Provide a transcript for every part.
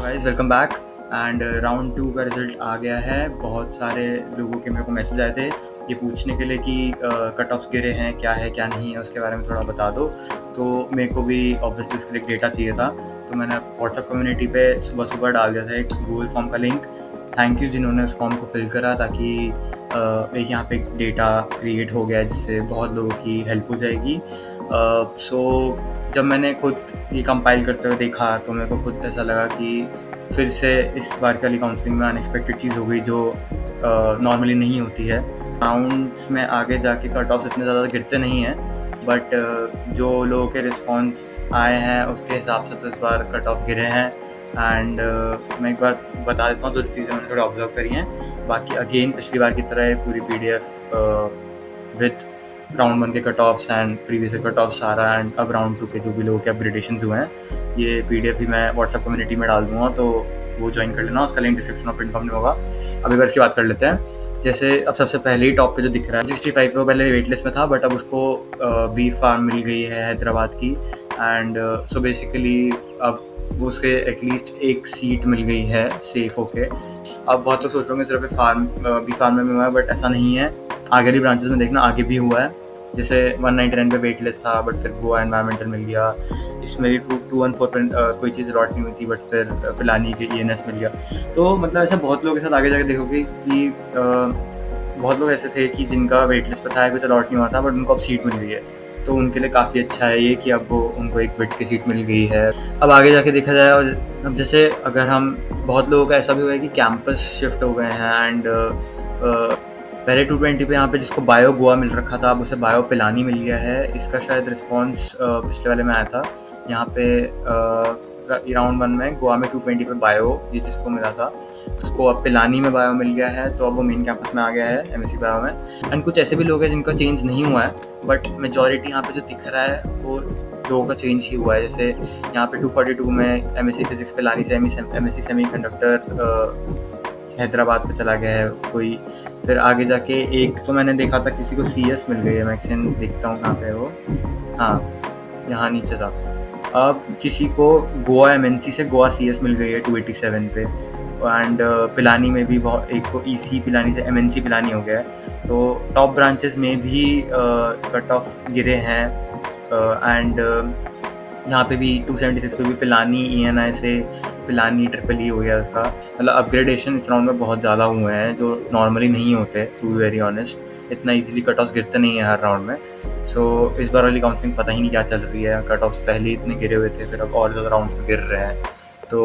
Guys welcome back and round 2 का result आ गया है। बहुत सारे लोगों के मेरे को मैसेज आए थे ये पूछने के लिए कि कट ऑफ्स गिरे हैं, क्या है क्या नहीं है, उसके बारे में थोड़ा बता दो। तो मेरे को भी ऑब्वियसली उसके लिए एक डेटा चाहिए था, तो मैंने व्हाट्सएप कम्युनिटी पे सुबह डाल दिया था एक गूगल फॉर्म का लिंक। थैंक यू जिन्होंने उस फॉर्म को फिल करा, ताकि एक यहाँ पे एक डेटा क्रिएट हो गया जिससे बहुत लोगों की हेल्प हो जाएगी। सो जब मैंने खुद ये कंपाइल करते हुए देखा तो मेरे को खुद ऐसा लगा कि फिर से इस बार वाली काउंसलिंग में अनएक्सपेक्टेड चीज़ हो गई जो नॉर्मली नहीं होती है। राउंड्स में आगे जाके कट ऑफ्स इतने ज़्यादा गिरते नहीं हैं, बट जो लोगों के रिस्पॉन्स आए हैं उसके हिसाब से तो इस बार कट ऑफ गिरे हैं। एंड मैं एक बार बता देता हूँ जो चीज़ें मैंने थोड़ी ऑब्जर्व करी हैं। बाकी अगेन पिछली बार की तरह पूरी PDF विथ राउंड 1 के cut offs and previous cut off सारा एंड अब राउंड 2 के जो भी लोगों के अपग्रेडेशन हुए हैं, ये PDF भी मैं व्हाट्सएप कम्युनिटी में डाल दूँगा, तो वो ज्वाइन कर लेना। उसका लिंक डिस्क्रिप्शन और पिन कॉम में होगा। अब एक बार इसकी बात कर लेते हैं। जैसे अब सबसे पहले ही टॉप पे जो दिख रहा है 65 वो पहले वेट लिस्ट में था, बट अब उसको बीफ फार्म मिल गई है हैदराबाद की। एंड सो बेसिकली अब वो उसके एटलीस्ट एक सीट मिल गई है सेफ होके। अब बहुत लोग सोच रहे होंगे सिर्फ बी फार्म में हुआ है, बट ऐसा नहीं है। आगे वाली ब्रांचेस में देखना आगे भी हुआ है। जैसे 199 पे वेट लिस्ट था, बट फिर गोवा एनवायरमेंटल मिल गया। इसमें भी 214 पर कोई चीज़ अलॉट नहीं हुई थी, बट फिर पिलानी के ENS मिल गया। तो मतलब ऐसा बहुत लोगों के साथ आगे जाके देखोगे कि बहुत लोग ऐसे थे कि जिनका वेट लिस्ट पर था, कुछ अलॉट नहीं हुआ था, बट उनको अब सीट मिल गई है। तो उनके लिए काफ़ी अच्छा है ये कि अब वो उनको एक बिट्स की सीट मिल गई है। अब आगे जाके देखा जाए, और अब जैसे अगर हम बहुत लोगों का ऐसा भी हुआ है कि कैंपस शिफ्ट हो गए हैं एंड पहले 220 पे यहाँ पे जिसको बायो गोवा मिल रखा था, अब उसे बायो पिलानी मिल गया है। इसका शायद रिस्पॉन्स पिछले वाले में आया था। यहाँ पे राउंड 1 में गोवा में 220 पे बायो ये जिसको मिला था उसको अब पिलानी में बायो मिल गया है, तो अब वो मेन कैंपस में आ गया है MSc बायो में। एंड कुछ ऐसे भी लोग हैं जिनका चेंज नहीं हुआ है, बट मेजॉरिटी यहाँ पे जो दिख रहा है वो लोगों का चेंज ही हुआ है। जैसे यहाँ पे 242 में MSc फिजिक्स पिलानी से MSc सेमीकंडक्टर हैदराबाद पे चला गया है कोई। फिर आगे जाके एक तो मैंने देखा था किसी को CS मिल गई है, मैक्सिमम देखता हूँ कहाँ पे वो, हाँ यहाँ नीचे था। अब किसी को गोवा MNC से गोवा CS मिल गई है 287 पे। एंड पिलानी में भी बहुत, एक को EC पिलानी से MNC पिलानी हो गया है। तो टॉप ब्रांचेस में भी कट ऑफ गिरे हैं। एंड यहाँ पे भी 276 पे भी पिलानी ENI से पिलानी EEE हो गया उसका। मतलब अपग्रेडेशन इस राउंड में बहुत ज़्यादा हुए हैं जो नॉर्मली नहीं होते, टू बी वेरी ऑनेस्ट। इतना इजीली कट ऑफ्स गिरते नहीं है हर राउंड में। सो इस बार वाली काउंसलिंग पता ही नहीं क्या चल रही है। कट ऑफ्स पहले इतने गिरे हुए थे, फिर अब और ज़्यादा राउंड्स में गिर रहे हैं। तो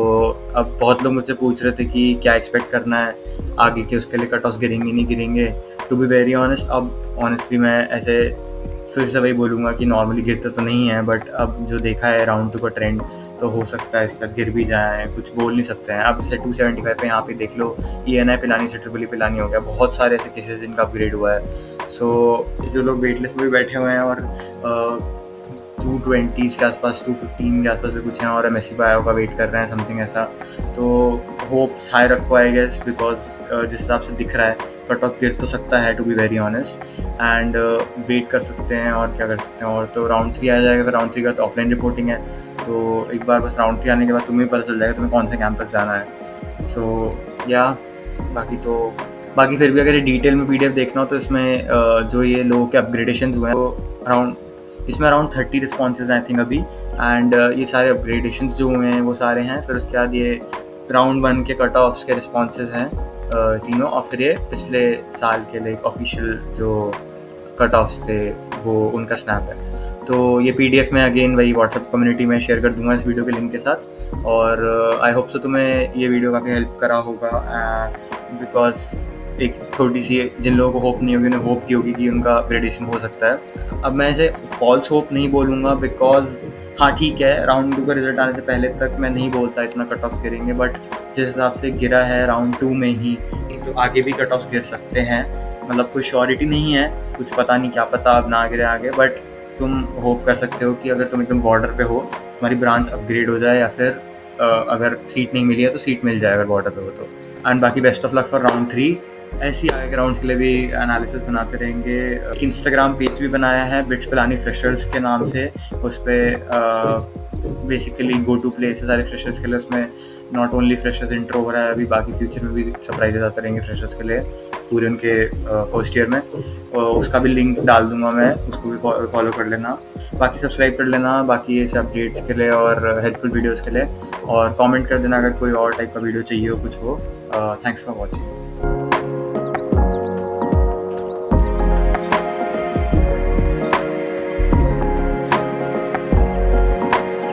अब बहुत लोग मुझसे पूछ रहे थे कि क्या एक्सपेक्ट करना है आगे कि उसके लिए कट ऑफ्स गिरेंगे नहीं गिरेंगे। टू बी वेरी ऑनेस्ट, अब ऑनेस्टली मैं ऐसे फिर से वही बोलूँगा कि नॉर्मली गिरते तो नहीं है, बट अब जो देखा है राउंड 2 का ट्रेंड, तो हो सकता है इसका गिर भी जाए, कुछ बोल नहीं सकते हैं। अब जैसे 275 पे यहाँ पे देख लो ENI पिलानी से EEE पिलानी हो गया। बहुत सारे ऐसे केसेस जिनका अपग्रेड हुआ है। सो जो लोग वेट लिस्ट में भी बैठे हुए हैं और 220 के आसपास 215 के आसपास से कुछ हैं और MSc बायो का वेट कर रहे हैं समथिंग ऐसा, तो होप्स हाई रखो आई गेस, बिकॉज जिस हिसाब से दिख रहा है कट ऑफ गिर तो सकता है, to be very honest. And wait कर सकते हैं और क्या कर सकते हैं। और तो राउंड 3 आ जाएगा, फिर राउंड 3 का तो ऑफलाइन रिपोर्टिंग है, तो एक बार बस राउंड 3 आने के बाद तुम्हें पता चल जाएगा तुम्हें कौन से कैंपस जाना है। सो या बाकी फिर भी अगर डिटेल में PDF देखना हो तो इसमें जो ये लोगों के अपग्रेडेशंस हुए हैं वो इसमें अराउंड 30 रिस्पॉन्सेज आई थिंक अभी। एंड ये सारे अपग्रेडेशंस जो हुए हैं वो सारे हैं। फिर उसके बाद ये राउंड 1 के कट ऑफ्स के रिस्पॉन्सेज हैं तीनों, और फिर ये पिछले साल के लिए ऑफिशियल जो कट ऑफ्स थे वो उनका स्नैप है। तो ये PDF में अगेन वही व्हाट्सएप कम्युनिटी में शेयर कर दूंगा इस वीडियो के लिंक के साथ। और आई होप सो तुम्हें ये वीडियो काफ़ी हेल्प करा होगा, बिकॉज एक छोटी सी जिन लोगों को होप नहीं होगी उन्हें होप दी होगी कि उनका अपग्रेडेशन हो सकता है। अब मैं इसे फॉल्स होप नहीं बोलूँगा, बिकॉज हाँ ठीक है राउंड 2 का रिजल्ट आने से पहले तक मैं नहीं बोलता इतना कट ऑफ्स गिरेंगे, बट जिस हिसाब से गिरा है राउंड 2 में ही, तो आगे भी कट ऑफ्स गिर सकते हैं। मतलब कोई श्योरिटी नहीं है, कुछ पता नहीं, क्या पता अब ना गिरे आगे, बट तुम होप कर सकते हो कि अगर तुम एकदम बॉर्डर पे हो तुम्हारी ब्रांच अपग्रेड हो जाए, या फिर अगर सीट नहीं मिली है तो सीट मिल जाए अगर बॉर्डर पे हो तो। एंड बाकी best of luck for round 3। ऐसे ही आगे राउंड के लिए भी एनालिसिस बनाते रहेंगे। एक इंस्टाग्राम पेज भी बनाया है बिट्स पिलानी फ्रेशर्स के नाम से। उस पर बेसिकली गो टू प्लेस है सारे फ्रेशर्स के लिए। उसमें नॉट ओनली फ्रेशर्स इंट्रो हो रहा है अभी, बाकी फ्यूचर में भी सरप्राइजेज आते रहेंगे फ्रेशर्स के लिए पूरे उनके फर्स्ट ईयर में। उसका भी लिंक डाल दूंगा मैं, उसको भी फॉलो कर लेना, बाकी सब्सक्राइब कर लेना बाकी ऐसे अपडेट्स के लिए और हेल्पफुल वीडियोज़ के लिए, और कमेंट कर देना अगर कोई और टाइप का वीडियो चाहिए हो, कुछ हो। Thanks for watching.